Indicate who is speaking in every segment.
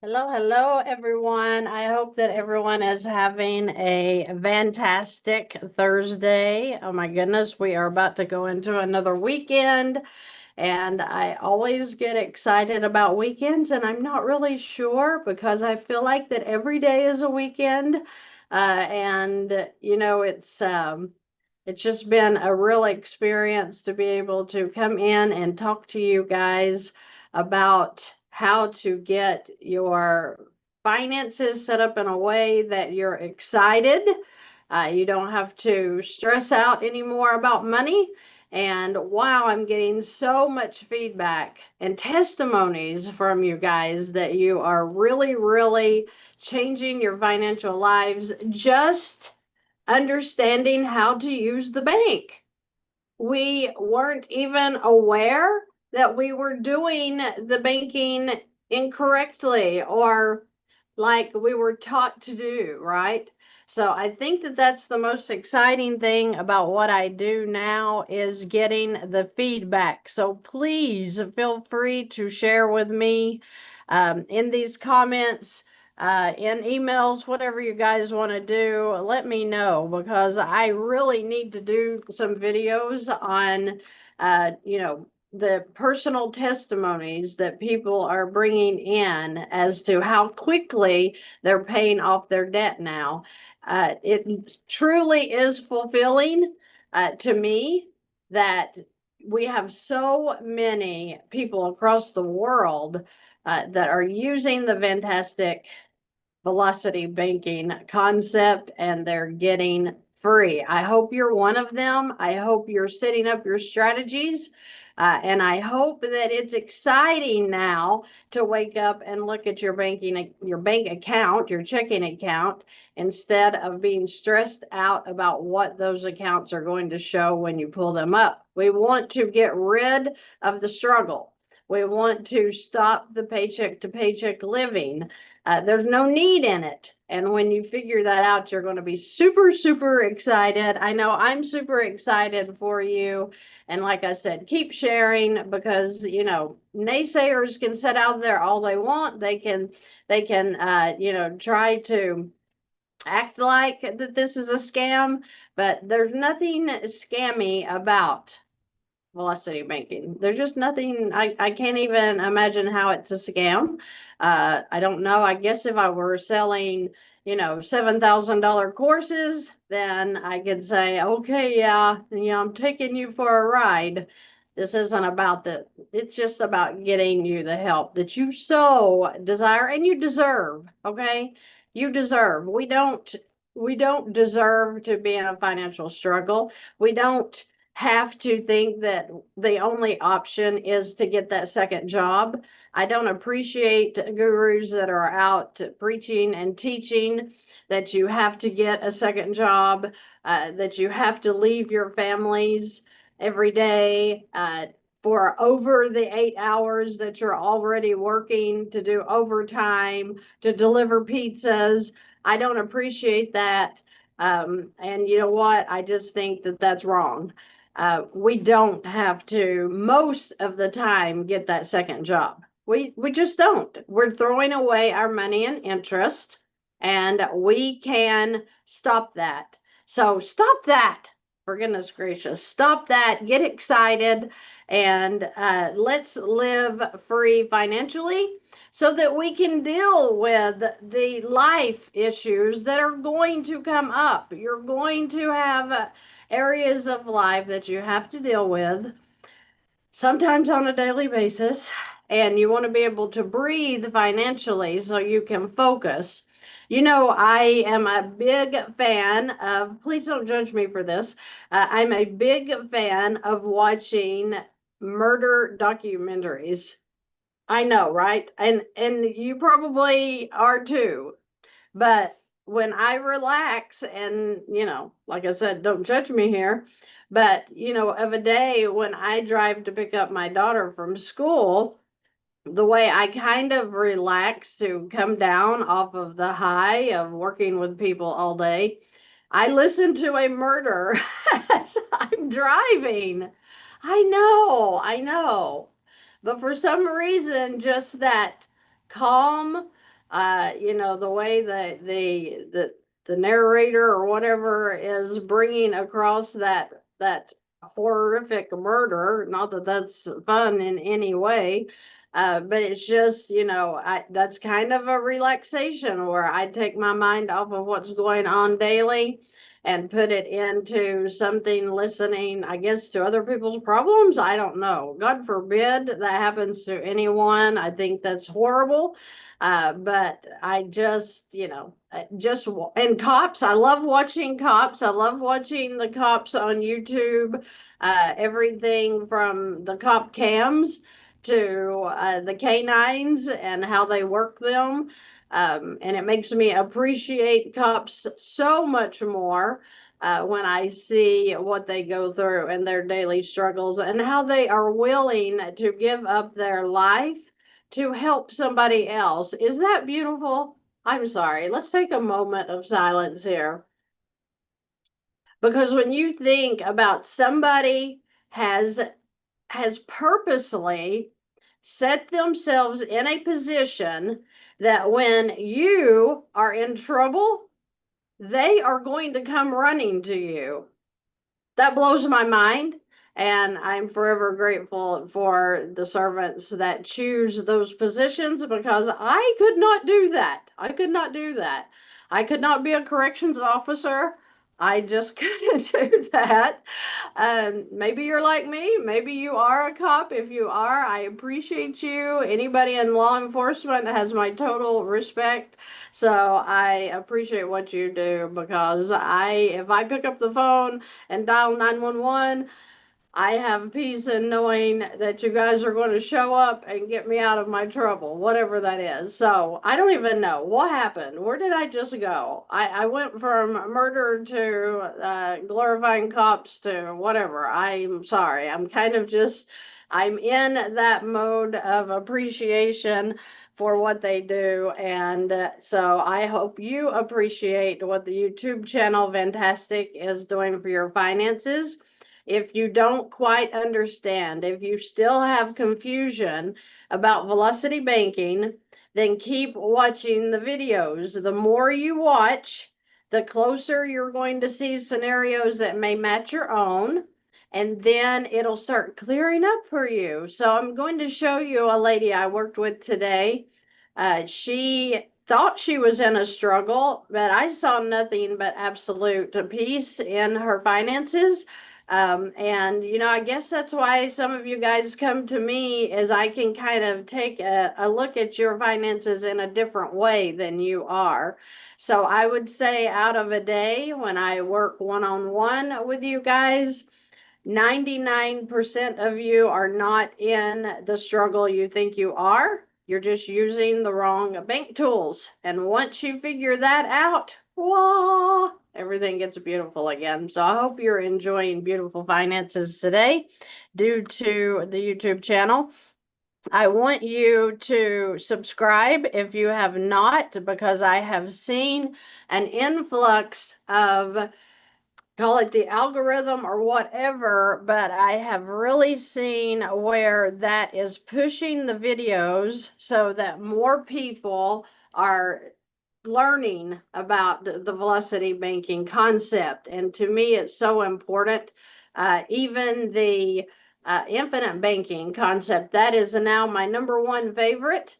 Speaker 1: Hello, hello, everyone. I hope that everyone is having a fantastic Thursday. Oh my goodness, we are about to go into another weekend, and I always get excited about weekends, and I'm not really sure because I feel like that every day is a weekend. And it's just been a real experience to be able to come in and talk to you guys about how to get your finances set up in a way that you're excited. You don't have to stress out anymore about money. And wow, I'm getting so much feedback and testimonies from you guys that you are really, really changing your financial lives just understanding how to use the bank. We weren't even aware that we were doing the banking incorrectly or like we were taught to do, right? So I think that that's the most exciting thing about what I do now is getting the feedback. So please feel free to share with me in these comments, in emails, whatever you guys want to do, let me know because I really need to do some videos on, the personal testimonies that people are bringing in as to how quickly they're paying off their debt now. It truly is fulfilling to me that we have so many people across the world that are using the VANNtastic velocity banking concept and they're getting free. I hope you're one of them. I hope you're setting up your strategies. And I hope that it's exciting now to wake up and look at your bank account, your checking account, instead of being stressed out about what those accounts are going to show when you pull them up. We want to get rid of the struggle. We want to stop the paycheck to paycheck living. There's no need in it. And when you figure that out, you're going to be super, super excited. I know I'm super excited for you. And like I said, keep sharing because, naysayers can sit out there all they want. They can try to act like that this is a scam, but there's nothing scammy about velocity banking. There's just nothing, I can't even imagine how it's a scam. I don't know. I guess if I were selling, $7,000 courses, then I could say, okay, yeah, I'm taking you for a ride. This isn't about it's just about getting you the help that you so desire and you deserve. Okay. You deserve. We don't deserve to be in a financial struggle. We don't have to think that the only option is to get that second job. I don't appreciate gurus that are out preaching and teaching that you have to get a second job, that you have to leave your families every day for over the 8 hours that you're already working to do overtime, to deliver pizzas. I don't appreciate that. And you know what? I just think that that's wrong. We don't have to most of the time get that second job. We just don't. We're throwing away our money and interest, and we can stop that. So stop that. For goodness gracious, stop that. Get excited, and let's live free financially so that we can deal with the life issues that are going to come up. You're going to have areas of life that you have to deal with, sometimes on a daily basis, and you want to be able to breathe financially so you can focus. I am a big fan of, please don't judge me for this. I'm a big fan of watching murder documentaries. I know, right? And you probably are too. But when I relax and, like I said, don't judge me here, but, of a day when I drive to pick up my daughter from school, the way I kind of relax to come down off of the high of working with people all day, I listen to a murder as I'm driving. I know. But for some reason, just that calm, You know, the way that the narrator or whatever is bringing across that horrific murder. Not that that's fun in any way, but it's just, you know, that's kind of a relaxation where I take my mind off of what's going on daily and put it into something listening, I guess, to other people's problems. I don't know. God forbid that happens to anyone. I think that's horrible. But I just, you know, and cops, I love watching cops. I love watching the cops on YouTube, everything from the cop cams to the canines and how they work them. And it makes me appreciate cops so much more when I see what they go through and their daily struggles and how they are willing to give up their life to help somebody else. Is that beautiful? I'm sorry. Let's take a moment of silence here. Because when you think about somebody has purposely set themselves in a position that when you are in trouble, they are going to come running to you. That blows my mind. And I'm forever grateful for the servants that choose those positions because I could not do that. I could not do that. I could not be a corrections officer. I just couldn't do that. Maybe you're like me. Maybe you are a cop. If you are, I appreciate you. Anybody in law enforcement has my total respect. So I appreciate what you do because if I pick up the phone and dial 911, I have peace in knowing that you guys are going to show up and get me out of my trouble, whatever that is. So I don't even know what happened. Where did I just go? I went from murder to glorifying cops to whatever. I'm sorry. I'm in that mode of appreciation for what they do. And so I hope you appreciate what the YouTube channel VANNtastic is doing for your finances. If you don't quite understand, if you still have confusion about velocity banking, then keep watching the videos. The more you watch, the closer you're going to see scenarios that may match your own, and then it'll start clearing up for you. So I'm going to show you a lady I worked with today. She thought she was in a struggle, but I saw nothing but absolute peace in her finances. And you know, I guess that's why some of you guys come to me is I can kind of take a look at your finances in a different way than you are. So I would say out of a day when I work one-on-one with you guys, 99% of you are not in the struggle you think you are. You're just using the wrong bank tools. And once you figure that out, whoa, everything gets beautiful again. So I hope you're enjoying beautiful finances today due to the YouTube channel. I want you to subscribe if you have not, because I have seen an influx of, call it the algorithm or whatever, but I have really seen where that is pushing the videos so that more people are learning about the velocity banking concept. And to me, it's so important. Even the infinite banking concept, that is now my number one favorite.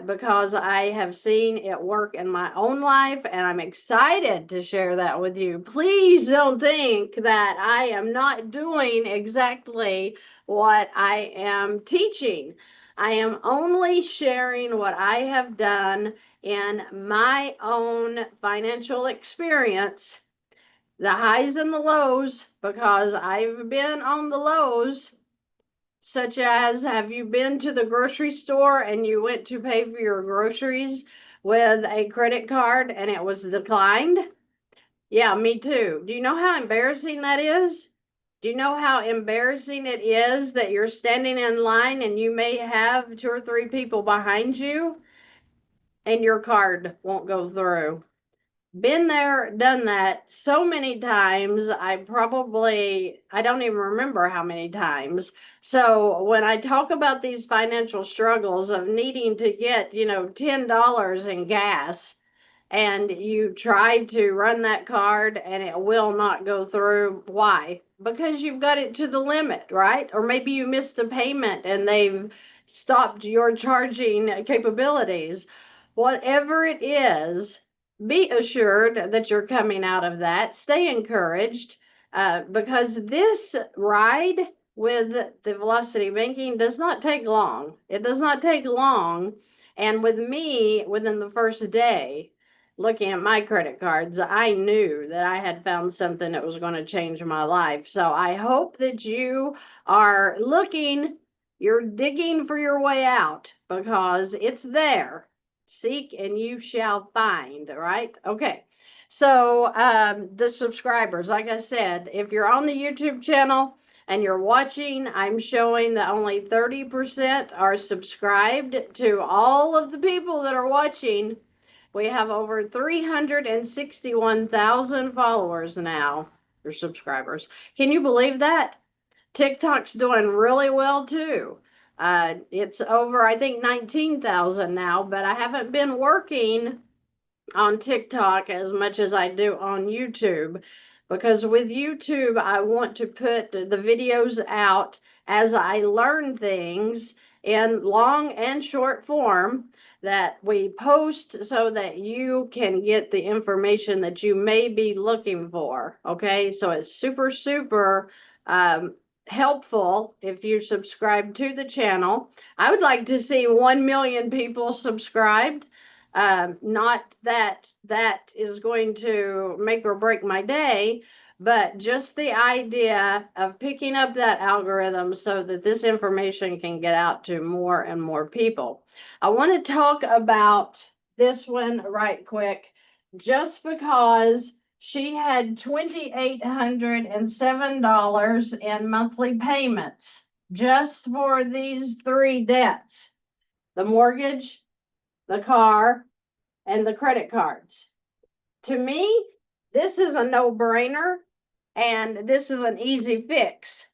Speaker 1: Because I have seen it work in my own life and I'm excited to share that with you. Please don't think that I am not doing exactly what I am teaching. I am only sharing what I have done in my own financial experience, the highs and the lows, because I've been on the lows. Such as, have you been to the grocery store and you went to pay for your groceries with a credit card and it was declined? Yeah, me too. Do you know how embarrassing that is? Do you know how embarrassing it is that you're standing in line and you may have two or three people behind you and your card won't go through? Been there, done that so many times. I don't even remember how many times. So when I talk about these financial struggles of needing to get, $10 in gas, and you try to run that card and it will not go through. Why? Because you've got it to the limit, right? Or maybe you missed a payment and they've stopped your charging capabilities. Whatever it is, be assured that you're coming out of that. Stay encouraged, because this ride with the velocity banking does not take long. It does not take long. And with me, within the first day, looking at my credit cards, I knew that I had found something that was going to change my life. So I hope that you are you're digging for your way out, because it's there. Seek and you shall find, right? Okay. So the subscribers, like I said, if you're on the YouTube channel and you're watching, I'm showing that only 30% are subscribed. To all of the people that are watching, we have over 361,000 followers now, or subscribers. Can you believe that? TikTok's doing really well too. It's over, I think, 19,000 now, but I haven't been working on TikTok as much as I do on YouTube, because with YouTube, I want to put the videos out as I learn things in long and short form that we post, so that you can get the information that you may be looking for. Okay, so it's super, super helpful if you subscribe to the channel. I would like to see 1 million people subscribed. Not that that is going to make or break my day, but just the idea of picking up that algorithm so that this information can get out to more and more people. I want to talk about this one right quick, just because she had $2,807 in monthly payments just for these three debts: the mortgage, the car, and the credit cards. To me, this is a no-brainer, and this is an easy fix.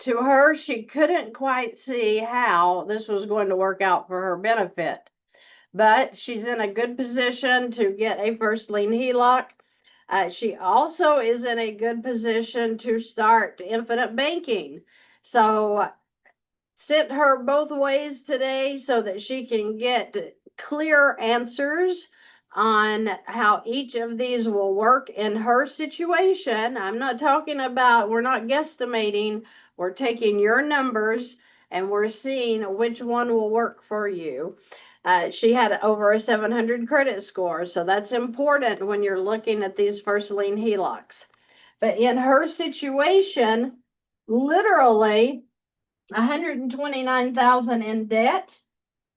Speaker 1: To her, she couldn't quite see how this was going to work out for her benefit, but she's in a good position to get a first lien HELOC. She also is in a good position to start infinite banking. So sent her both ways today so that she can get clear answers on how each of these will work in her situation. I'm not talking about, we're not guesstimating, we're taking your numbers and we're seeing which one will work for you. She had over a 700 credit score, so that's important when you're looking at these first lien HELOCs. But in her situation, literally 129,000 in debt.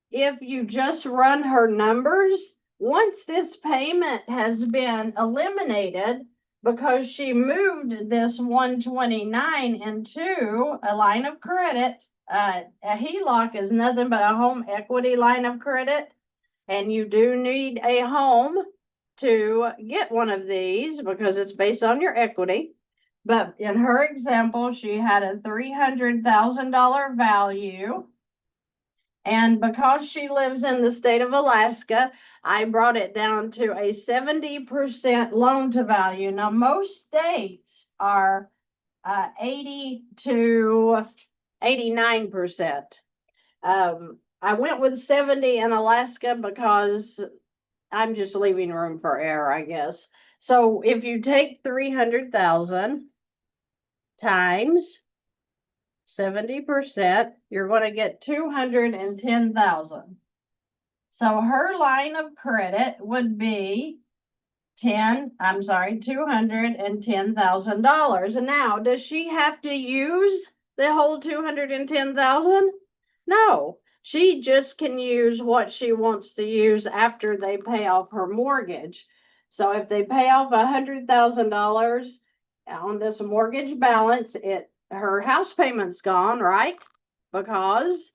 Speaker 1: If you just run her numbers, once this payment has been eliminated, because she moved this 129 into a line of credit, a HELOC is nothing but a home equity line of credit, and you do need a home to get one of these because it's based on your equity. But in her example, she had a $300,000 value. And because she lives in the state of Alaska, I brought it down to a 70% loan to value. Now, most states are 80 to 89%. I went with 70 in Alaska because I'm just leaving room for error, I guess. So if you take 300,000 times 70%, you're going to get 210,000. So her line of credit would be $210,000. And now, does she have to use the whole 210,000? No, she just can use what she wants to use after they pay off her mortgage. So if they pay off $100,000 on this mortgage balance, her house payment's gone, right? Because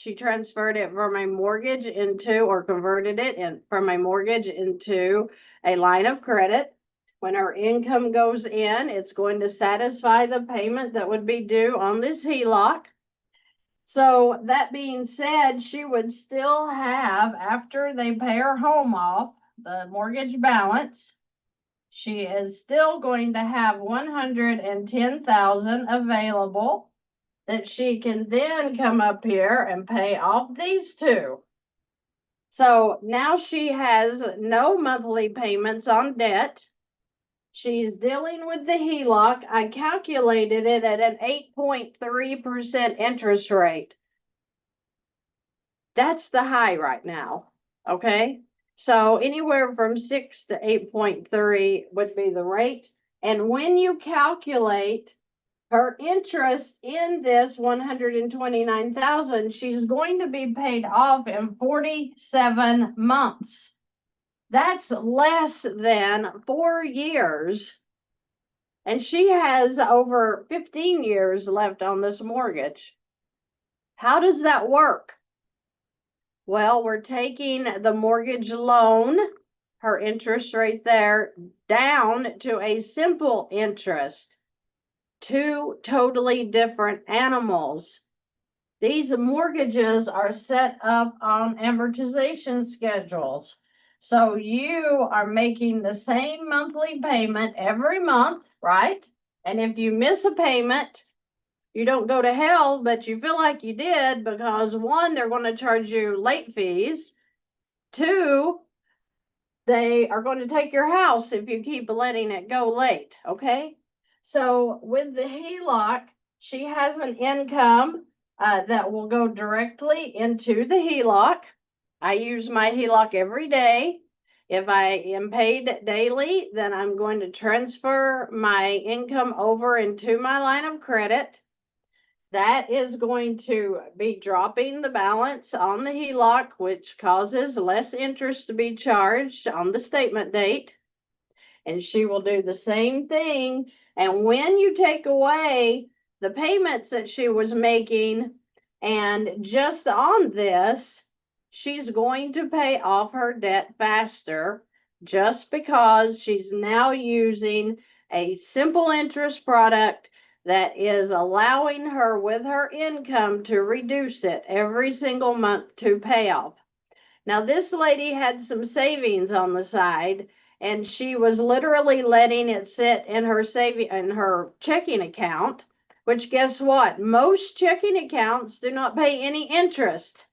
Speaker 1: She transferred it from a mortgage into, or converted it in from a mortgage into a line of credit. When her income goes in, it's going to satisfy the payment that would be due on this HELOC. So that being said, she would still have, after they pay her home off, the mortgage balance, she is still going to have 110,000 available that she can then come up here and pay off these two. So now she has no monthly payments on debt. She's dealing with the HELOC. I calculated it at an 8.3% interest rate. That's the high right now. Okay. So anywhere from 6 to 8.3 would be the rate. And when you calculate her interest in this 129,000, she's going to be paid off in 47 months. That's less than 4 years. And she has over 15 years left on this mortgage. How does that work? Well, we're taking the mortgage loan, her interest rate there, down to a simple interest. Two totally different animals. These mortgages are set up on amortization schedules. So you are making the same monthly payment every month, right? And if you miss a payment, you don't go to hell, but you feel like you did because one, they're going to charge you late fees. Two, they are going to take your house if you keep letting it go late, okay? So with the HELOC, she has an income that will go directly into the HELOC. I use my HELOC every day. If I am paid daily, then I'm going to transfer my income over into my line of credit. That is going to be dropping the balance on the HELOC, which causes less interest to be charged on the statement date. And she will do the same thing. And when you take away the payments that she was making, and just on this, she's going to pay off her debt faster just because she's now using a simple interest product that is allowing her with her income to reduce it every single month to pay off. Now, this lady had some savings on the side, and she was literally letting it sit in her checking account, which guess what? Most checking accounts do not pay any interest.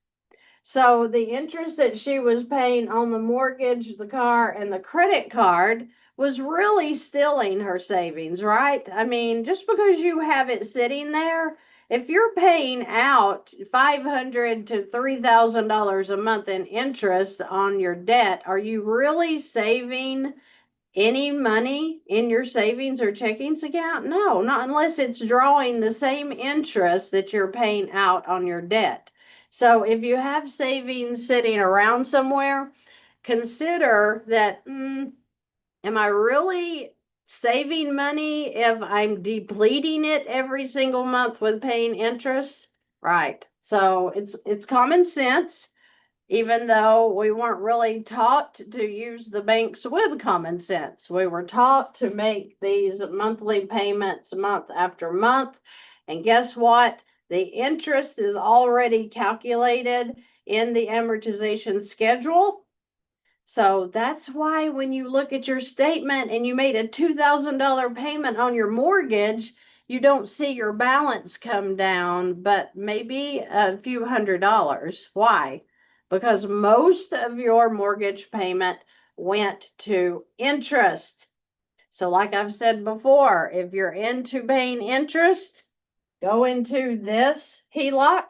Speaker 1: So the interest that she was paying on the mortgage, the car, and the credit card was really stealing her savings, right? I mean, just because you have it sitting there, if you're paying out $500 to $3,000 a month in interest on your debt, are you really saving any money in your savings or checkings account? No, not unless it's drawing the same interest that you're paying out on your debt. So if you have savings sitting around somewhere, consider that, am I really saving money if I'm depleting it every single month with paying interest? Right. So it's common sense, even though we weren't really taught to use the banks with common sense. We were taught to make these monthly payments month after month. And guess what? The interest is already calculated in the amortization schedule. So that's why when you look at your statement and you made a $2,000 payment on your mortgage, you don't see your balance come down, but maybe a few $100s. Why? Because most of your mortgage payment went to interest. So like I've said before, if you're into paying interest, go into this HELOC,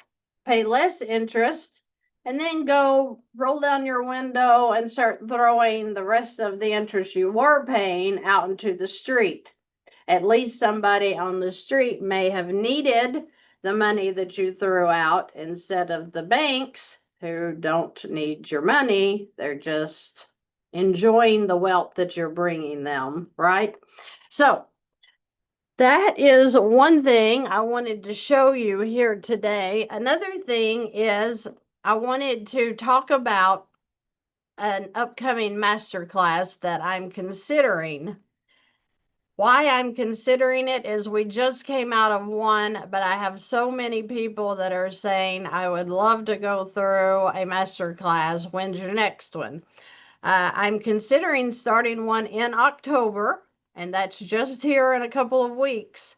Speaker 1: pay less interest, and then go roll down your window and start throwing the rest of the interest you were paying out into the street. At least somebody on the street may have needed the money that you threw out instead of the banks who don't need your money. They're just enjoying the wealth that you're bringing them, right? So That is one thing I wanted to show you here today. Another thing is I wanted to talk about an upcoming masterclass that I'm considering. Why I'm considering it is we just came out of one, but I have so many people that are saying I would love to go through a masterclass. When's your next one? I'm considering starting one in October, and that's just here in a couple of weeks.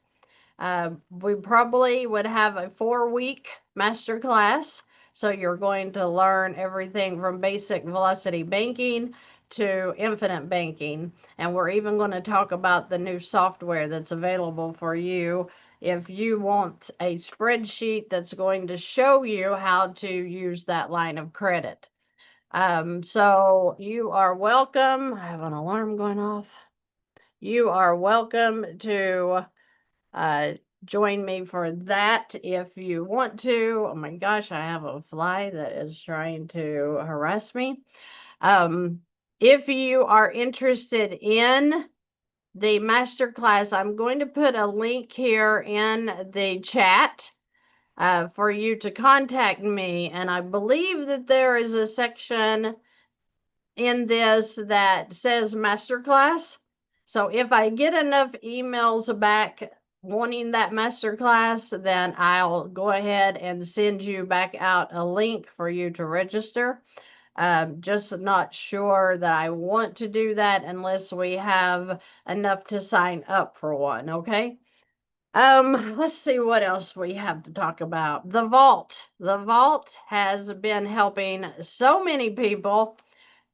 Speaker 1: We probably would have a 4-week master class. So you're going to learn everything from basic velocity banking to infinite banking. And we're even going to talk about the new software that's available for you if you want a spreadsheet that's going to show you how to use that line of credit. So you are welcome. I have an alarm going off. You are welcome to uh, join me for that if you want to. Oh my gosh, I have a fly that is trying to harass me. Um, if you are interested in the masterclass, I'm going to put a link here in the chat for you to contact me. And I believe that there is a section in this that says masterclass. So if I get enough emails back wanting that masterclass, then I'll go ahead and send you back out a link for you to register. Just not sure that I want to do that unless we have enough to sign up for one, okay? Let's see what else we have to talk about. The vault. The vault has been helping so many people.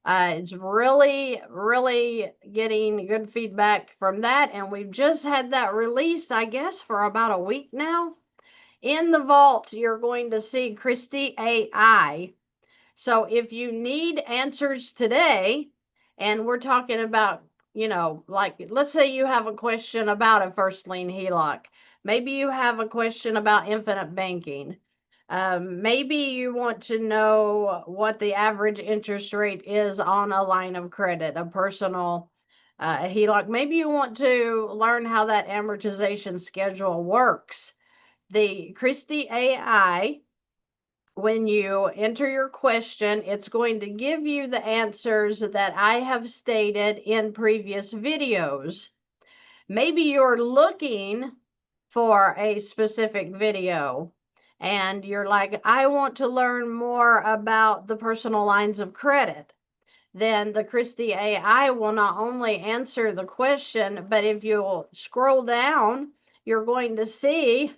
Speaker 1: It's really, really getting good feedback from that. And we've just had that released, I guess, for about a week now. In the vault, you're going to see Christy AI. So if you need answers today, and we're talking about, like, let's say you have a question about a first lien HELOC. Maybe you have a question about infinite banking. Maybe you want to know what the average interest rate is on a line of credit, a personal HELOC. Maybe you want to learn how that amortization schedule works. The Christy AI, when you enter your question, it's going to give you the answers that I have stated in previous videos. Maybe you're looking for a specific video and you're like, I want to learn more about the personal lines of credit. Then the Christy AI will not only answer the question, but if you'll scroll down, you're going to see,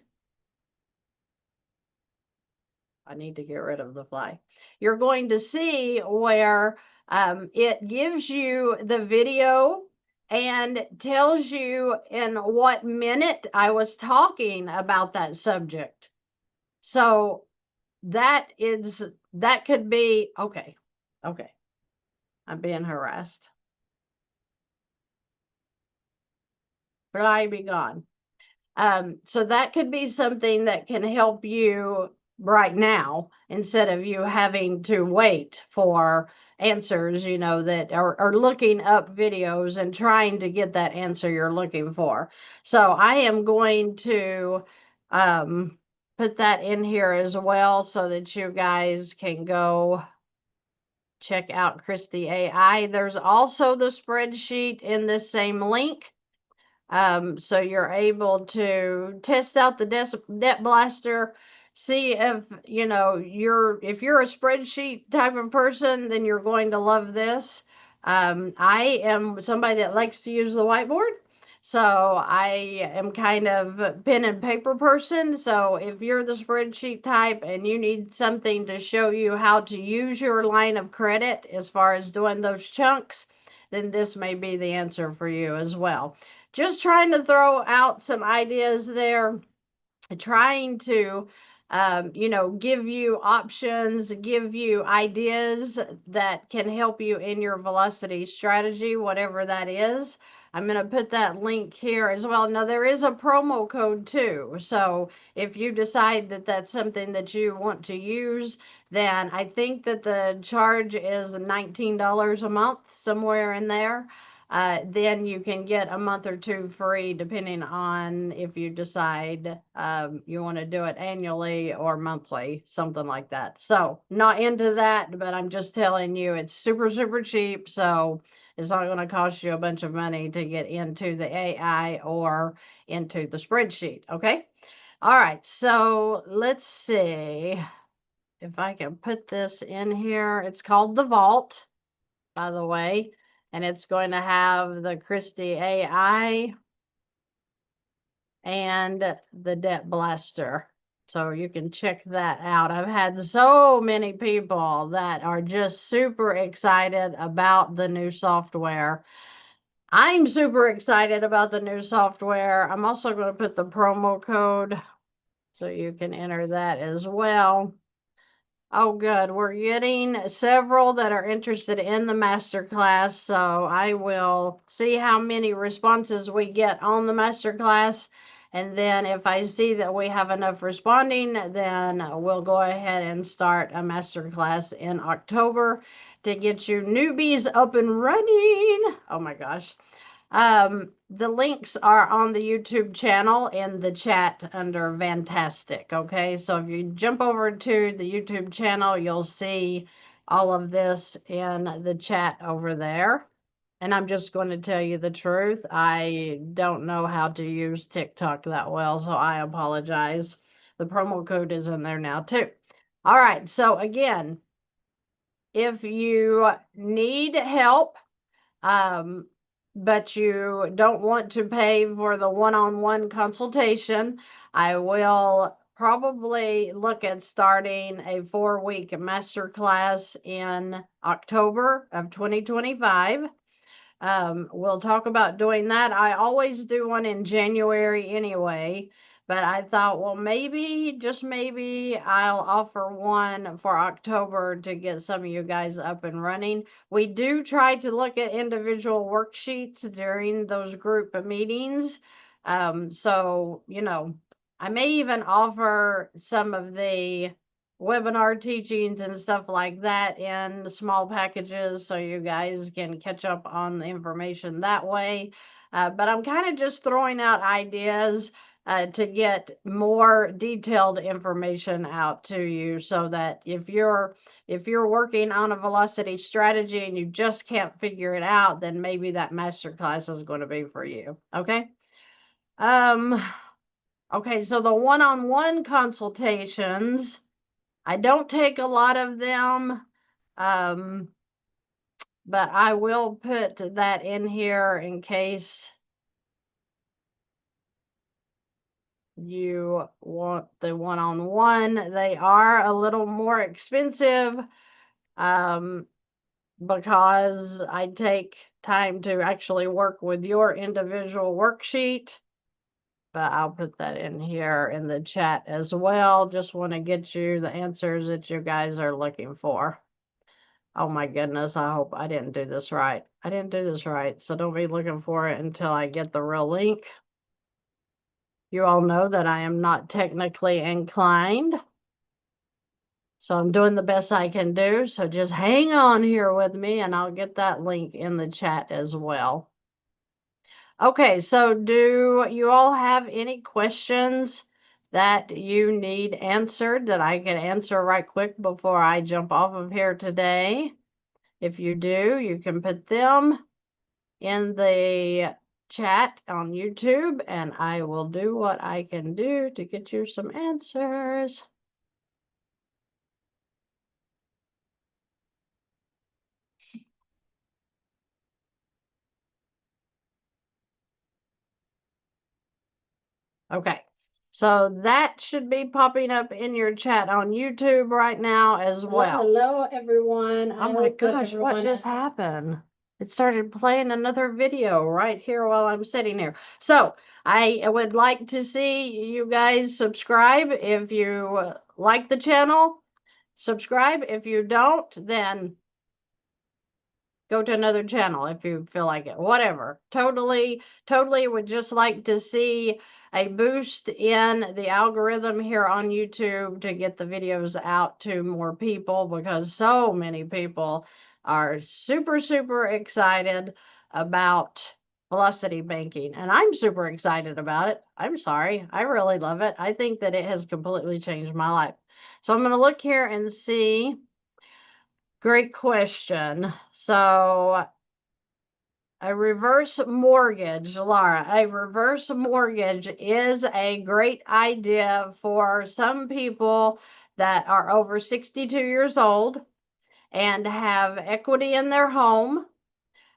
Speaker 1: I need to get rid of the fly. You're going to see where it gives you the video and tells you in what minute I was talking about that subject. So that could be, okay. I'm being harassed. Fly be gone. So that could be something that can help you right now instead of you having to wait for answers, that are looking up videos and trying to get that answer you're looking for. So I am going to put that in here as well so that you guys can go check out Christy AI. There's also the spreadsheet in this same link. So you're able to test out the debt blaster, see if if you're a spreadsheet type of person, then you're going to love this. I am somebody that likes to use the whiteboard, so I am kind of pen and paper person. So if you're the spreadsheet type and you need something to show you how to use your line of credit as far as doing those chunks, then this may be the answer for you as well. Just trying to throw out some ideas there, trying to, give you options, give you ideas that can help you in your velocity strategy, whatever that is. I'm going to put that link here as well. Now, there is a promo code too. So if you decide that that's something that you want to use, then I think that the charge is $19 a month, somewhere in there. then you can get a month or two free depending on if you decide you want to do it annually or monthly, something like that. So not into that, but I'm just telling you it's super, super cheap. So it's not going to cost you a bunch of money to get into the AI or into the spreadsheet. Okay. All right. So let's see if I can put this in here. It's called the Vault, by the way, and it's going to have the Christy AI and the Debt Blaster. So you can check that out. I've had so many people that are just super excited about the new software. I'm super excited about the new software. I'm also going to put the promo code so you can enter that as well. Oh, good. We're getting several that are interested in the masterclass, so I will see how many responses we get on the masterclass. And then if I see that we have enough responding, then we'll go ahead and start a masterclass in October to get you newbies up and running. Oh my gosh. The links are on the YouTube channel in the chat under VANNtastic. Okay, so if you jump over to the YouTube channel, you'll see all of this in the chat over there. And I'm just going to tell you the truth. I don't know how to use TikTok that well, so I apologize. The promo code is in there now too. All right, so again, if you need help, but you don't want to pay for the one-on-one consultation, I will probably look at starting a 4-week masterclass in October of 2025. We'll talk about doing that. I always do one in January anyway, but I thought, well, maybe, just maybe, I'll offer one for October to get some of you guys up and running. We do try to look at individual worksheets during those group meetings. So, you know, I may even offer some of the webinar teachings and stuff like that in small packages so you guys can catch up on the information that way. But I'm kind of just throwing out ideas to get more detailed information out to you so that if you're working on a velocity strategy and you just can't figure it out, then maybe that masterclass is going to be for you. Okay. Okay, so the one-on-one consultations, I don't take a lot of them, but I will put that in here in case you want the one-on-one. They are a little more expensive because I take time to actually work with your individual worksheet. But I'll put that in here in the chat as well. Just want to get you the answers that you guys are looking for. Oh my goodness, I hope I didn't do this right. I didn't do this right, so don't be looking for it until I get the real link. You all know that I am not technically inclined, so I'm doing the best I can do. So just hang on here with me and I'll get that link in the chat as well. Okay, so do you all have any questions that you need answered that I can answer right quick before I jump off of here today? If you do, you can put them in the chat on YouTube and I will do what I can do to get you some answers. Okay, so that should be popping up in your chat on YouTube right now as well. Hello, everyone. Oh my gosh, what just happened? It started playing another video right here while I'm sitting here. So I would like to see you guys subscribe if you like the channel. Subscribe. If you don't, then go to another channel if you feel like it. Whatever. Totally would just like to see a boost in the algorithm here on YouTube to get the videos out to more people because so many people are super, super excited about velocity banking, and I'm super excited about it. I'm sorry. I really love it. I think that it has completely changed my life. So I'm going to look here and see. Great question. So a reverse mortgage, Laura, a reverse mortgage is a great idea for some people that are over 62 years old and have equity in their home.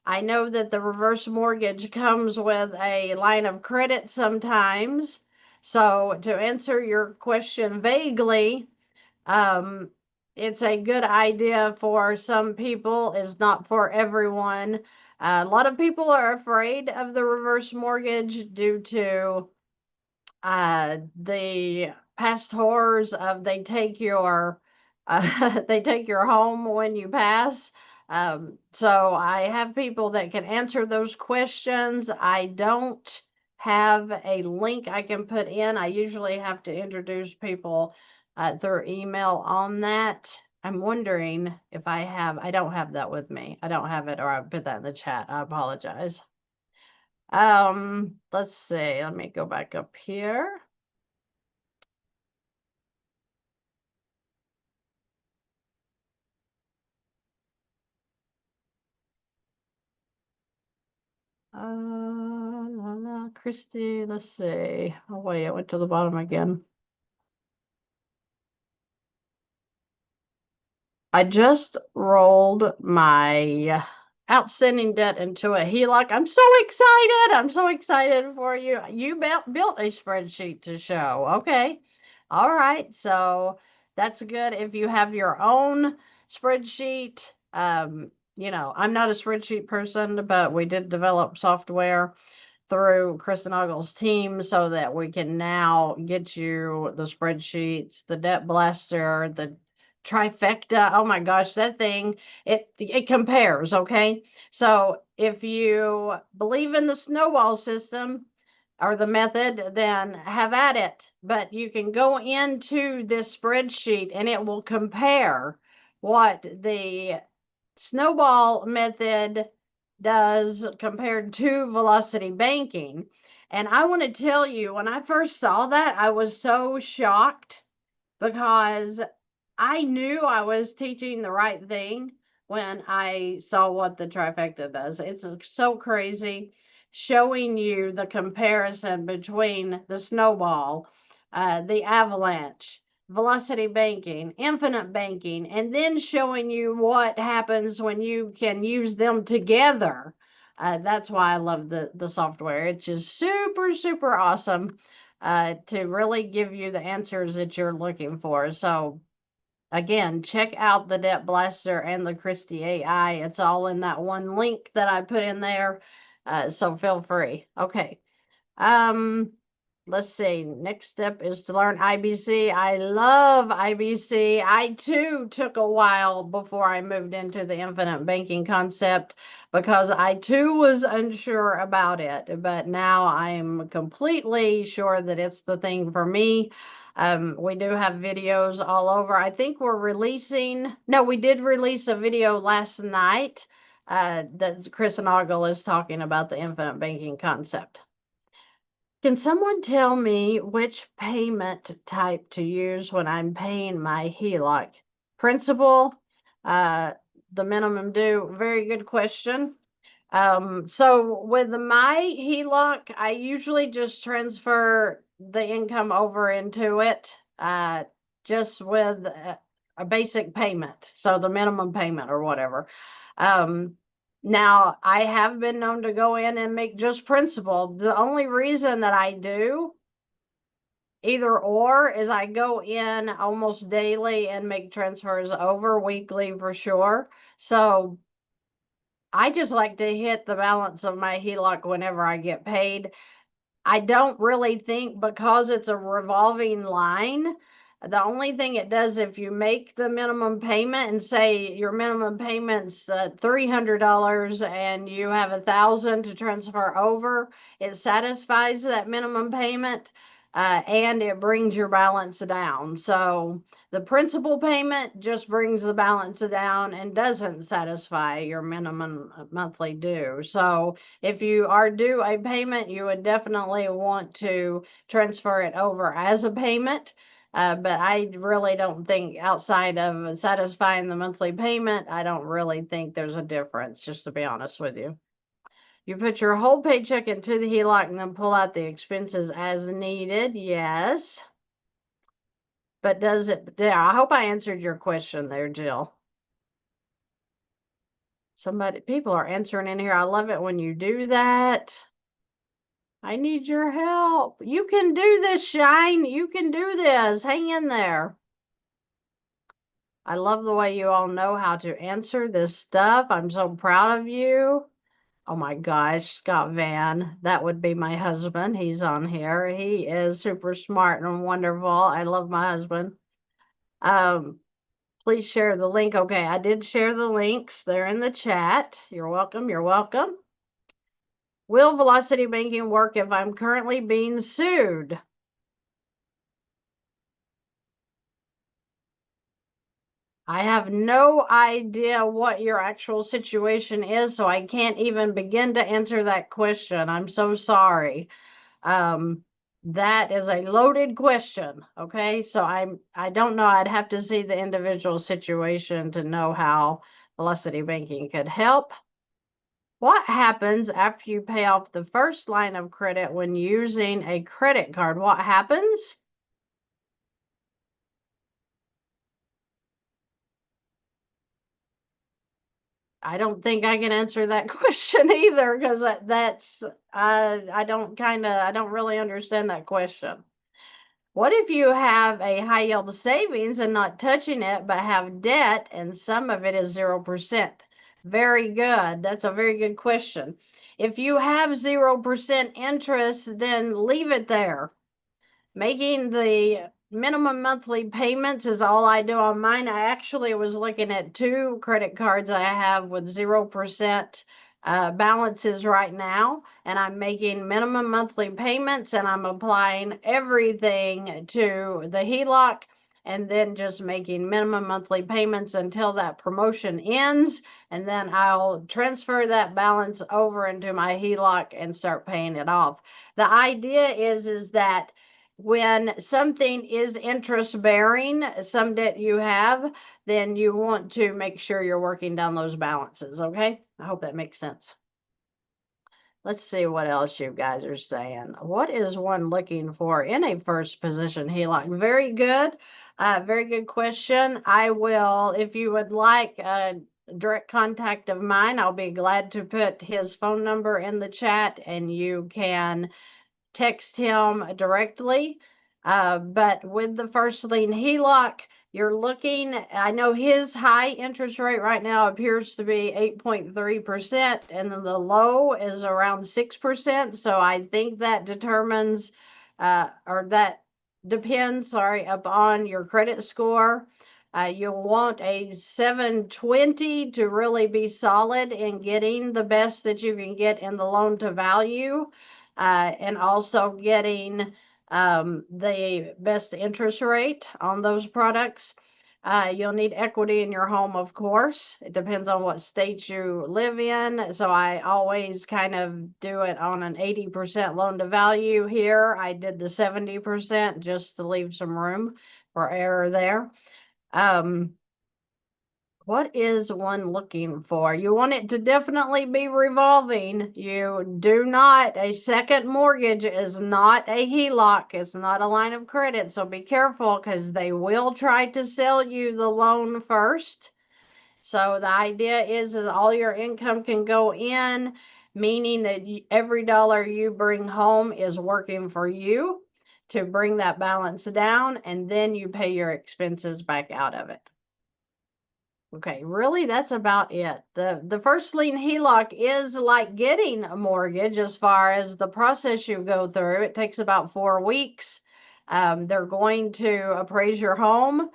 Speaker 1: I know that the reverse mortgage comes with a line of credit sometimes. So to answer your question vaguely, it's a good idea for some people, is not for everyone. A lot of people are afraid of the reverse mortgage due to the past horrors of they take your they take your home when you pass. So I have people that can answer those questions. I don't have a link I can put in. I usually have to introduce people through email on that. I'm wondering if I don't have that with me. I don't have it, or I put that in the chat. I apologize. Let's see. Let me go back up here. Christy, let's see. Oh, wait, I went to the bottom again. I just rolled my outstanding debt into a HELOC. I'm so excited. I'm so excited for you. You built a spreadsheet to show. Okay. All right. So that's good. If you have your own spreadsheet, I'm not a spreadsheet person, but we did develop software through Chris and Ogle's team so that we can now get you the spreadsheets, the debt blaster, the trifecta. Oh my gosh, that thing, it compares, okay? So if you believe in the snowball system or the method, then have at it. But you can go into this spreadsheet and it will compare what the snowball method does compared to velocity banking. And I want to tell you, when I first saw that, I was so shocked because I knew I was teaching the right thing when I saw what the trifecta does. It's so crazy showing you the comparison between the snowball, the avalanche, velocity banking, infinite banking, and then showing you what happens when you can use them together. That's why I love the software. It's just super, super awesome to really give you the answers that you're looking for. So again, check out the Debt Blaster and the Christy AI. It's all in that one link that I put in there. So feel free. Okay. Let's see. Next step is to learn IBC. I love IBC. I too took a while before I moved into the infinite banking concept because I too was unsure about it. But now I'm completely sure that it's the thing for me. We do have videos all over. I think we did release a video last night that Chris and Ogle is talking about the infinite banking concept. Can someone tell me which payment type to use when I'm paying my HELOC? Principal, uh, the minimum due, very good question. So with my HELOC, I usually just transfer the income over into it, just with a basic payment. So the minimum payment or whatever. Now I have been known to go in and make just principal. The only reason that I do either or is I go in almost daily and make transfers over weekly for sure. So I just like to hit the balance of my HELOC whenever I get paid. I don't really think, because it's a revolving line, the only thing it does, if you make the minimum payment and say your minimum payment's $300 and you have $1,000 to transfer over, it satisfies that minimum payment. and it brings your balance down. So the principal payment just brings the balance down and doesn't satisfy your minimum monthly due. So if you are due a payment, you would definitely want to transfer it over as a payment. But I really don't think, outside of satisfying the monthly payment, I don't really think there's a difference, just to be honest with you. You put your whole paycheck into the HELOC and then pull out the expenses as needed. Yes. But does it, there, I hope I answered your question there, Jill. People are answering in here. I love it when you do that. I need your help. You can do this, Shine. You can do this. Hang in there. I love the way you all know how to answer this stuff. I'm so proud of you. Oh my gosh, Scott Van, that would be my husband. He's on here. He is super smart and wonderful. I love my husband. Please share the link. Okay, I did share the links. They're in the chat. You're welcome. You're welcome. Will velocity banking work if I'm currently being sued? I have no idea what your actual situation is, so I can't even begin to answer that question. I'm so sorry. That is a loaded question. Okay, so I don't know. I'd have to see the individual situation to know how velocity banking could help. What happens after you pay off the first line of credit when using a credit card? What happens? I don't think I can answer that question either, because that's I don't really understand that question. What if you have a high yield savings and not touching it, but have debt and some of it is 0%? Very good. That's a very good question. If you have 0% interest, then leave it there. Making the minimum monthly payments is all I do on mine. I actually was looking at 2 credit cards I have with 0% balances right now, and I'm making minimum monthly payments, and I'm applying everything to the HELOC, and then just making minimum monthly payments until that promotion ends, and then I'll transfer that balance over into my HELOC and start paying it off. The idea is that when something is interest bearing, some debt you have, then you want to make sure you're working down those balances. Okay, I hope that makes sense. Let's see what else you guys are saying. What is one looking for in a first position HELOC? Very good. Very good question. I will, if you would like a direct contact of mine, I'll be glad to put his phone number in the chat, and you can text him directly. But with the first lien HELOC, you're looking, I know his high interest rate right now appears to be 8.3%, and then the low is around 6%. So I think that determines, or that depends, sorry, upon your credit score. You'll want a 720 to really be solid in getting the best that you can get in the loan to value, and also getting the best interest rate on those products. You'll need equity in your home, of course. It depends on what state you live in. So I always kind of do it on an 80% loan to value here. I did the 70% just to leave some room for error there. What is one looking for? You want it to definitely be revolving. You do not, a second mortgage is not a HELOC. It's not a line of credit. So be careful, because they will try to sell you the loan first. So the idea is all your income can go in, meaning that every dollar you bring home is working for you to bring that balance down, and then you pay your expenses back out of it. Okay, really, that's about it. The first lien HELOC is like getting a mortgage as far as the process you go through. It takes about 4 weeks. They're going to appraise your home.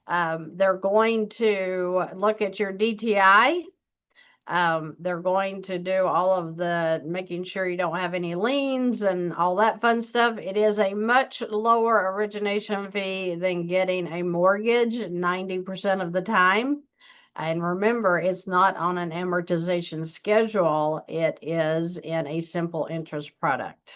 Speaker 1: They're going to look at your DTI. They're going to do all of the making sure you don't have any liens and all that fun stuff. It is a much lower origination fee than getting a mortgage 90% of the time. And remember, it's not on an amortization schedule. It is in a simple interest product.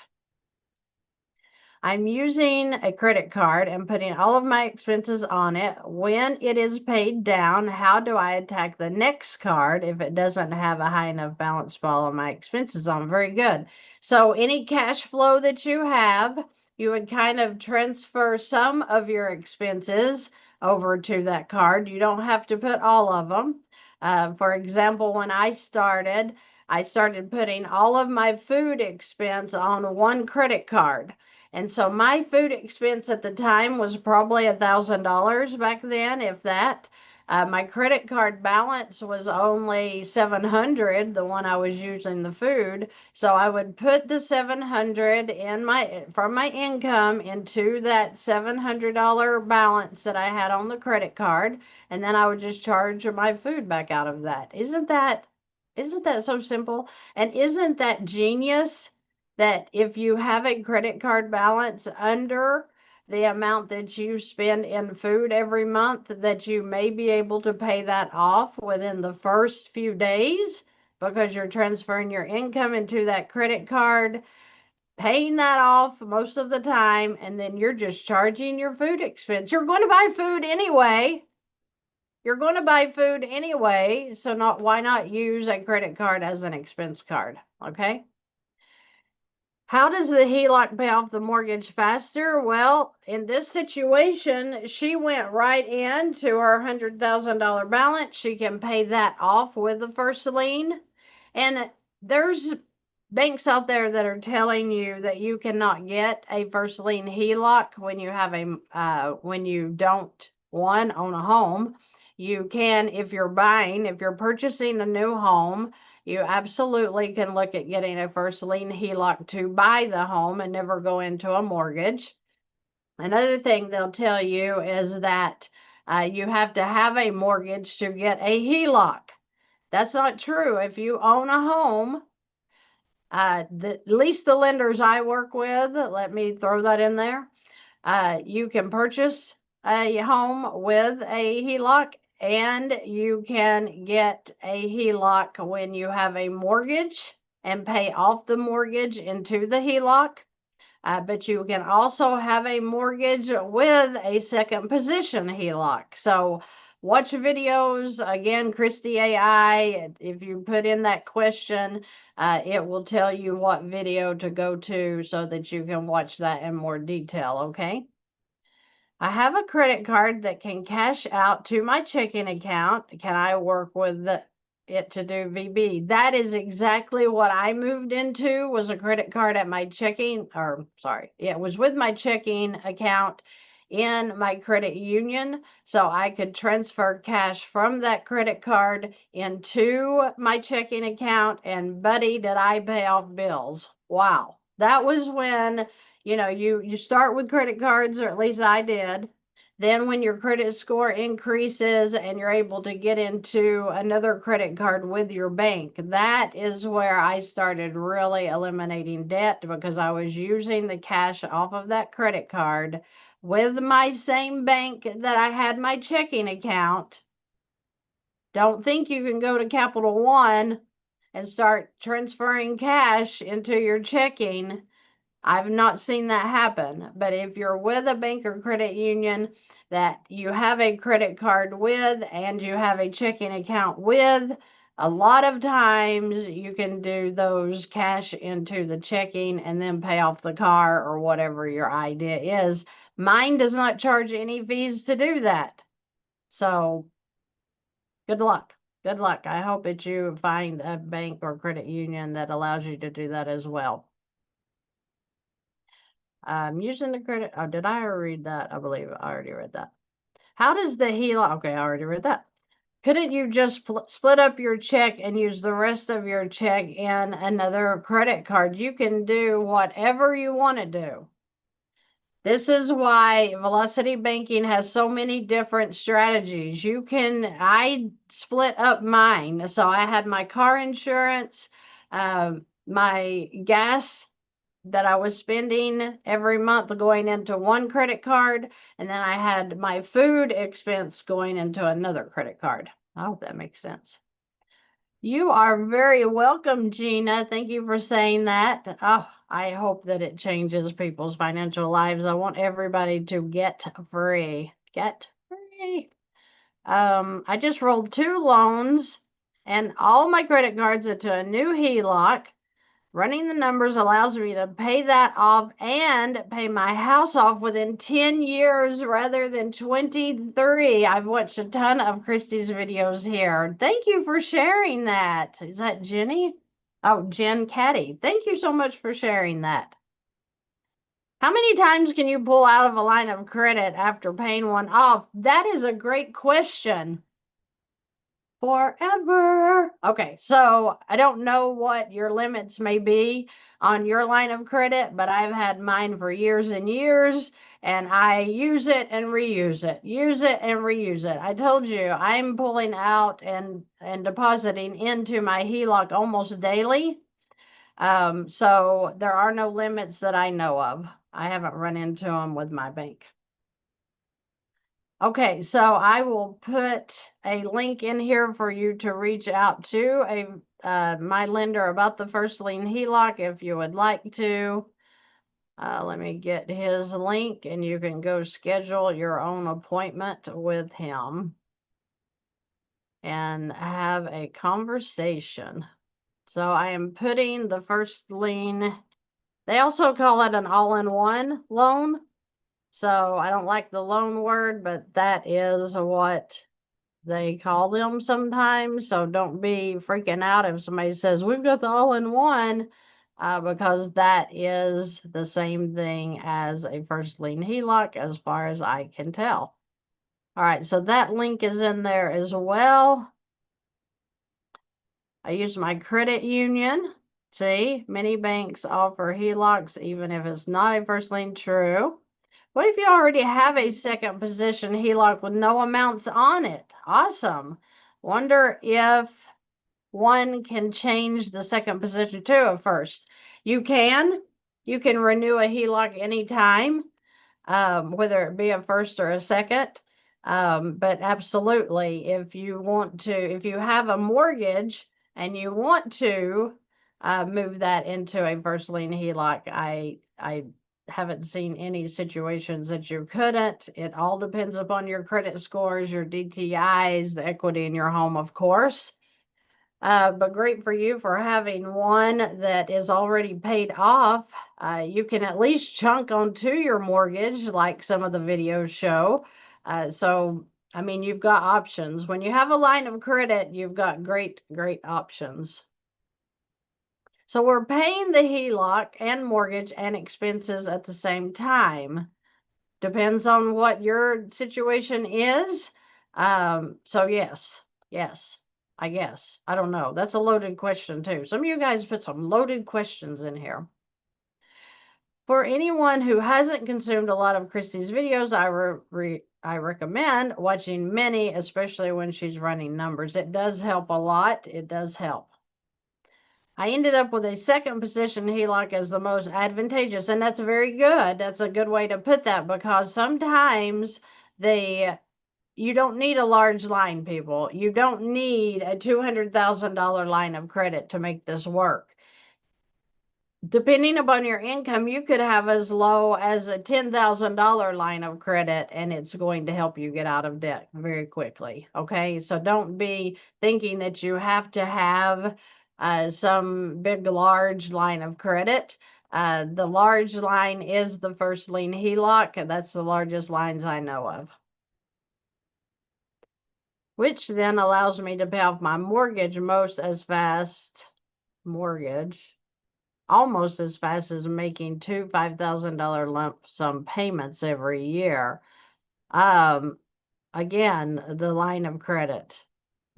Speaker 1: I'm using a credit card and putting all of my expenses on it. When it is paid down, how do I attack the next card if it doesn't have a high enough balance to follow my expenses on? Very good. So any cash flow that you have, you would kind of transfer some of your expenses over to that card. You don't have to put all of them. For example, when I started putting all of my food expense on one credit card. And so my food expense at the time was probably $1,000 back then, if that. My credit card balance was only $700, the one I was using the food. So I would put the $700 from my income into that $700 balance that I had on the credit card, and then I would just charge my food back out of that. Isn't that so simple? And isn't that genius? That if you have a credit card balance under the amount that you spend in food every month, that you may be able to pay that off within the first few days because you're transferring your income into that credit card, paying that off most of the time, and then you're just charging your food expense. You're going to buy food anyway. So why not use a credit card as an expense card, okay? How does the HELOC pay off the mortgage faster? Well, in this situation, she went right into her $100,000 balance. She can pay that off with the first lien. And there's banks out there that are telling you that you cannot get a first lien HELOC when you have when you don't own a home. You can if you're purchasing a new home. You absolutely can look at getting a first lien HELOC to buy the home and never go into a mortgage. Another thing they'll tell you is that you have to have a mortgage to get a HELOC. That's not true. If you own a home, at least the lenders I work with, let me throw that in there, you can purchase a home with a HELOC, and you can get a HELOC when you have a mortgage and pay off the mortgage into the HELOC. But you can also have a mortgage with a second position HELOC. So watch videos, again, Christy AI. If you put in that question, it will tell you what video to go to so that you can watch that in more detail, okay? I have a credit card that can cash out to my checking account. Can I work with it to do VB? That is exactly what I moved into, was a credit card at my it was with my checking account in my credit union. So I could transfer cash from that credit card into my checking account, and buddy, did I pay off bills. Wow. That was when you start with credit cards, or at least I did. Then when your credit score increases and you're able to get into another credit card with your bank, that is where I started really eliminating debt, because I was using the cash off of that credit card with my same bank that I had my checking account. Don't think you can go to Capital One and start transferring cash into your checking. I've not seen that happen. But if you're with a bank or credit union that you have a credit card with and you have a checking account with, a lot of times you can do those cash into the checking and then pay off the car or whatever your idea is. Mine does not charge any fees to do that. So good luck. Good luck. I hope that you find a bank or credit union that allows you to do that as well. Using the credit. Oh, did I already read that? I believe I already read that. How does the HELOC? Okay, I already read that. Couldn't you just split up your check and use the rest of your check in another credit card? You can do whatever you want to do. This is why Velocity Banking has so many different strategies. I split up mine. So I had my car insurance, my gas that I was spending every month going into one credit card, and then I had my food expense going into another credit card. I hope that makes sense. You are very welcome, Gina. Thank you for saying that. Oh, I hope that it changes people's financial lives. I want everybody to get free. Get free. I just rolled 2 loans and all my credit cards into a new HELOC. Running the numbers allows me to pay that off and pay my house off within 10 years rather than 23. I've watched a ton of Christy's videos here. Thank you for sharing that. Is that Jenny? Oh, Jen Caddy. Thank you so much for sharing that. How many times can you pull out of a line of credit after paying one off? That is a great question. Forever. Okay, so I don't know what your limits may be on your line of credit, but I've had mine for years and years, and I use it and reuse it, use it and reuse it. I told you I'm pulling out and depositing into my HELOC almost daily. So there are no limits that I know of. I haven't run into them with my bank. Okay, so I will put a link in here for you to reach out to my lender about the first lien HELOC if you would like to. Let me get his link and you can go schedule your own appointment with him and have a conversation. So I am putting the first lien, they also call it an all-in-one loan. So I don't like the loan word, but that is what they call them sometimes. So don't be freaking out if somebody says, we've got the all-in-one, because that is the same thing as a first lien HELOC as far as I can tell. All right, so that link is in there as well. I use my credit union. See, many banks offer HELOCs even if it's not a first lien. True. What if you already have a second position HELOC with no amounts on it? Awesome. Wonder if one can change the second position to a first. You can renew a HELOC anytime, whether it be a first or a second. But absolutely, if you have a mortgage and you want to move that into a first lien HELOC, I haven't seen any situations that you couldn't. It all depends upon your credit scores, your DTIs, the equity in your home, of course. But great for you for having one that is already paid off. You can at least chunk onto your mortgage like some of the videos show. So, I mean, you've got options. When you have a line of credit, you've got great options. So we're paying the HELOC and mortgage and expenses at the same time. Depends on what your situation is. So yes, I guess. I don't know. That's a loaded question too. Some of you guys put some loaded questions in here. For anyone who hasn't consumed a lot of Christy's videos, I recommend watching many, especially when she's running numbers. It does help a lot. It does help. I ended up with a second position HELOC as the most advantageous, and that's very good. That's a good way to put that, because sometimes you don't need a large line, people. You don't need a $200,000 line of credit to make this work. Depending upon your income, you could have as low as a $10,000 line of credit, and it's going to help you get out of debt very quickly. Okay, so don't be thinking that you have to have some big, large line of credit. The large line is the first lien HELOC, and that's the largest lines I know of, which then allows me to pay off my mortgage almost as fast as making 2 $5,000 lump sum payments every year. Again, the line of credit.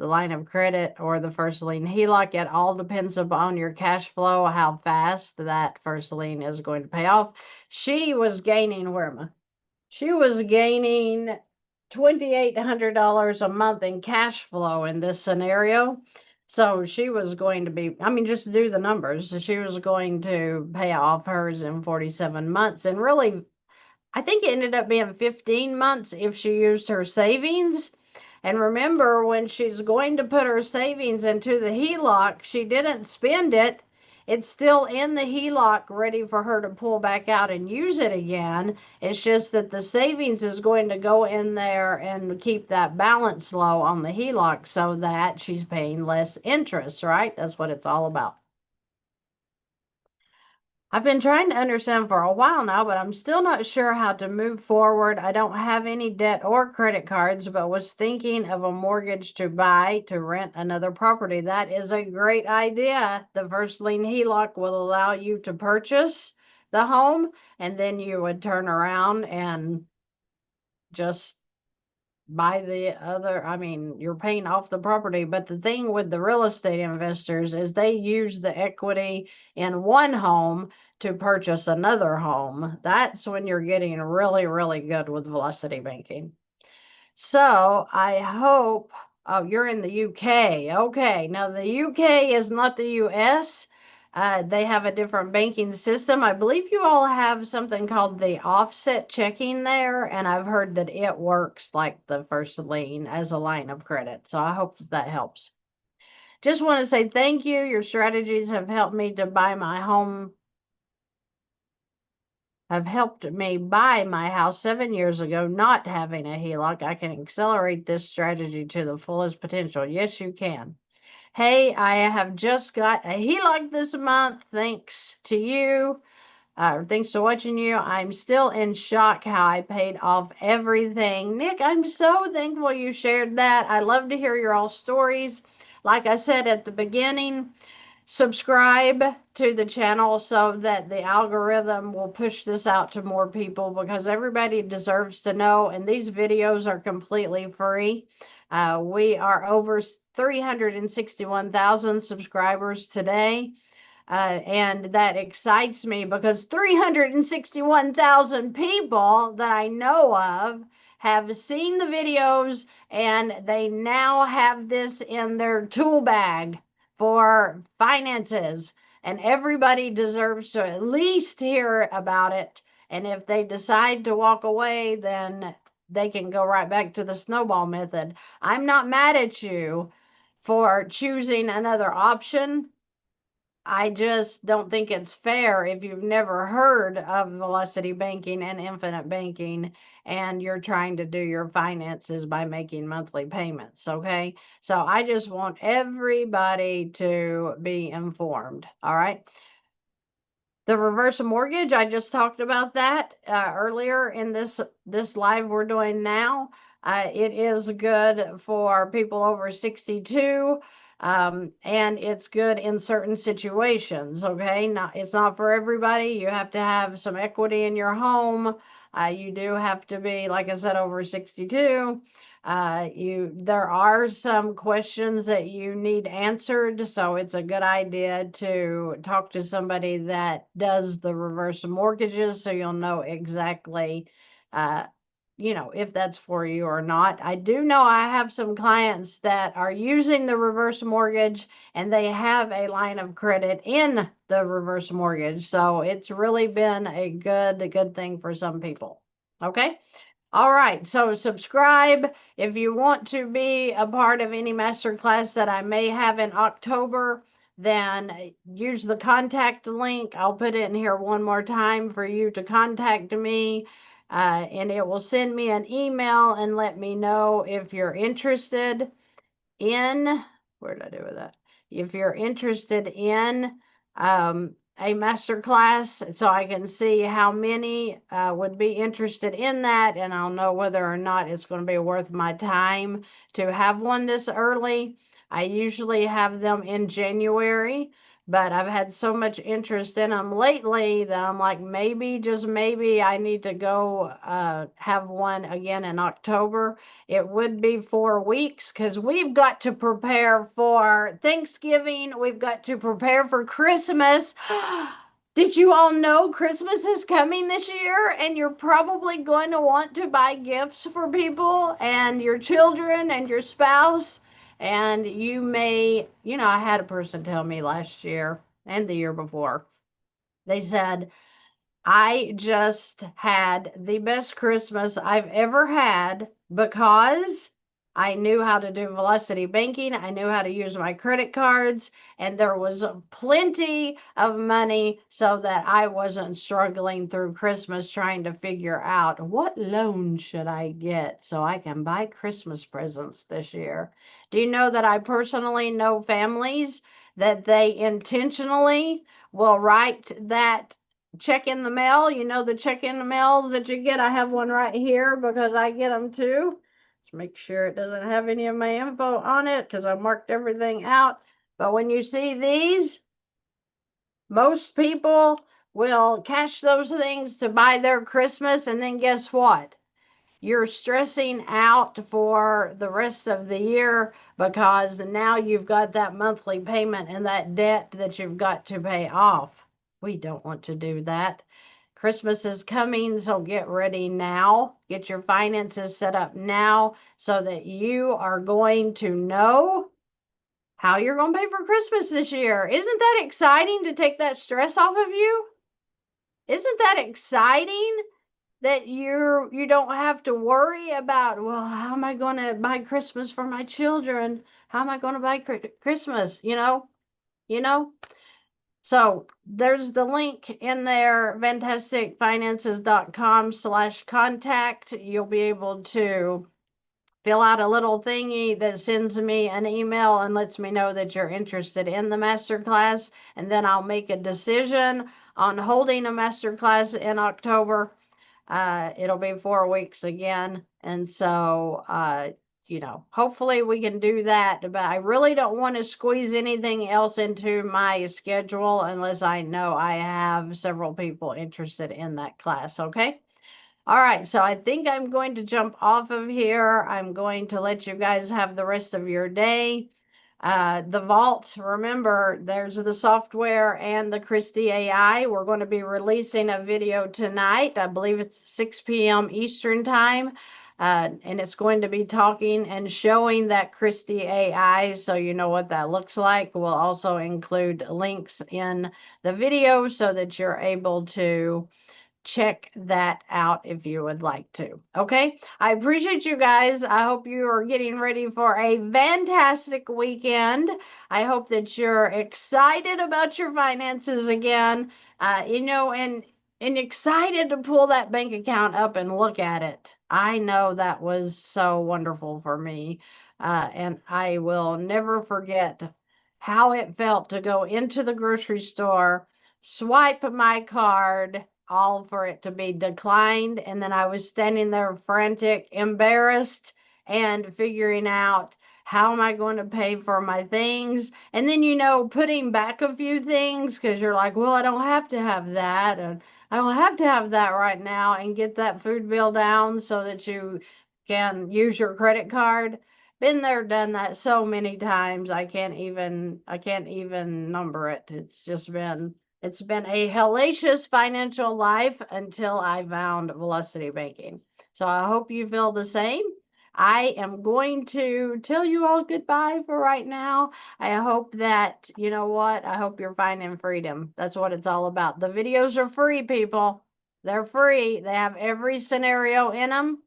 Speaker 1: the line of credit or the first lien HELOC. It all depends upon your cash flow, how fast that first lien is going to pay off. She was gaining, where am I? She was gaining $2,800 a month in cash flow in this scenario. So she was going to be, I mean, just do the numbers. She was going to pay off hers in 47 months. And really, I think it ended up being 15 months if she used her savings. And remember, when she's going to put her savings into the HELOC, she didn't spend it. It's still in the HELOC ready for her to pull back out and use it again. It's just that the savings is going to go in there and keep that balance low on the HELOC so that she's paying less interest, right? That's what it's all about. I've been trying to understand for a while now, but I'm still not sure how to move forward. I don't have any debt or credit cards, but was thinking of a mortgage to buy to rent another property. That is a great idea. The first lien HELOC will allow you to purchase the home, and then you would turn around and just buy the other. I mean, you're paying off the property, but the thing with the real estate investors is they use the equity in one home to purchase another home. That's when you're getting really, really good with velocity banking. So I hope, oh, you're in the UK. Okay, now the UK is not the US. They have a different banking system. I believe you all have something called the offset checking there, and I've heard that it works like the first lien as a line of credit. So I hope that helps. Just want to say thank you. Your strategies have helped me to buy my home, have helped me buy my house 7 years ago, not having a HELOC. I can accelerate this strategy to the fullest potential. Yes, you can. Hey, I have just got a HELOC this month. Thanks to you. Thanks to watching you. I'm still in shock how I paid off everything. Nick, I'm so thankful you shared that. I love to hear your all stories. Like I said at the beginning, subscribe to the channel so that the algorithm will push this out to more people, because everybody deserves to know, and these videos are completely free. We are over 361,000 subscribers today. And that excites me because 361,000 people that I know of have seen the videos, and they now have this in their tool bag for finances. And everybody deserves to at least hear about it. And if they decide to walk away, then they can go right back to the snowball method. I'm not mad at you for choosing another option. I just don't think it's fair if you've never heard of velocity banking and infinite banking and you're trying to do your finances by making monthly payments. Okay. So I just want everybody to be informed. All right. The reverse mortgage, I just talked about that earlier in this live we're doing now. It is good for people over 62, and it's good in certain situations. Okay, it's not for everybody. You have to have some equity in your home. You do have to be, like I said, over 62. There are some questions that you need answered, so it's a good idea to talk to somebody that does the reverse mortgages, so you'll know exactly if that's for you or not. I do know I have some clients that are using the reverse mortgage and they have a line of credit in the reverse mortgage, so it's really been a good thing for some people. Okay. All right, so subscribe if you want to be a part of any masterclass that I may have in October. Then use the contact link. I'll put it in here one more time for you to contact me, and it will send me an email and let me know if you're interested in, where did I do with that? If you're interested in a master class, so I can see how many would be interested in that, and I'll know whether or not it's going to be worth my time to have one this early. I usually have them in January, but I've had so much interest in them lately that I'm like, maybe, just maybe, I need to go have one again in October. It would be 4 weeks because we've got to prepare for Thanksgiving. We've got to prepare for Christmas. Did you all know Christmas is coming this year? And you're probably going to want to buy gifts for people and your children and your spouse. And you may, I had a person tell me last year and the year before, they said, I just had the best Christmas I've ever had because I knew how to do velocity banking. I knew how to use my credit cards, and there was plenty of money so that I wasn't struggling through Christmas trying to figure out what loan should I get so I can buy Christmas presents this year. Do you know that I personally know families that they intentionally will write that check in the mail? The check in the mails that you get. I have one right here because I get them too. Let's make sure it doesn't have any of my info on it because I marked everything out. But when you see these, most people will cash those things to buy their Christmas, and then guess what? You're stressing out for the rest of the year because now you've got that monthly payment and that debt that you've got to pay off. We don't want to do that. Christmas is coming, so get ready now. Get your finances set up now so that you are going to know how you're going to pay for Christmas this year. Isn't that exciting to take that stress off of you? Isn't that exciting? That you don't have to worry about, well, how am I going to buy Christmas for my children? How am I going to buy Christmas? So there's the link in there, VANNtasticfinances.com/contact. You'll be able to fill out a little thingy that sends me an email and lets me know that you're interested in the masterclass. And then I'll make a decision on holding a masterclass in October. It'll be 4 weeks again. And so, hopefully we can do that. But I really don't want to squeeze anything else into my schedule unless I know I have several people interested in that class. Okay. All right. So I think I'm going to jump off of here. I'm going to let you guys have the rest of your day. The vault, remember, there's the software and the Christy AI. We're going to be releasing a video tonight. I believe it's 6 p.m. Eastern time. And it's going to be talking and showing that Christy AI, so you know what that looks like. We'll also include links in the video so that you're able to check that out if you would like to. Okay. I appreciate you guys. I hope you are getting ready for a fantastic weekend. I hope that you're excited about your finances again, and excited to pull that bank account up and look at it. I know that was so wonderful for me. And I will never forget how it felt to go into the grocery store, swipe my card, all for it to be declined. And then I was standing there frantic, embarrassed, and figuring out, how am I going to pay for my things? And then, putting back a few things because you're like, well, I don't have to have that. And I don't have to have that right now, and get that food bill down so that you can use your credit card. Been there, done that so many times. I can't even number it. It's been a hellacious financial life until I found velocity banking. So I hope you feel the same. I am going to tell you all goodbye for right now. I hope that, I hope you're finding freedom. That's what it's all about. The videos are free, people. They're free. They have every scenario in them.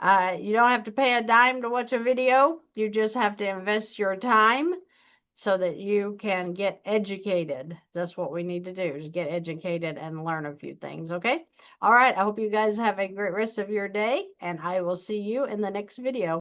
Speaker 1: You don't have to pay a dime to watch a video. You just have to invest your time so that you can get educated. That's what we need to do, is get educated and learn a few things, okay? All right, I hope you guys have a great rest of your day, and I will see you in the next video.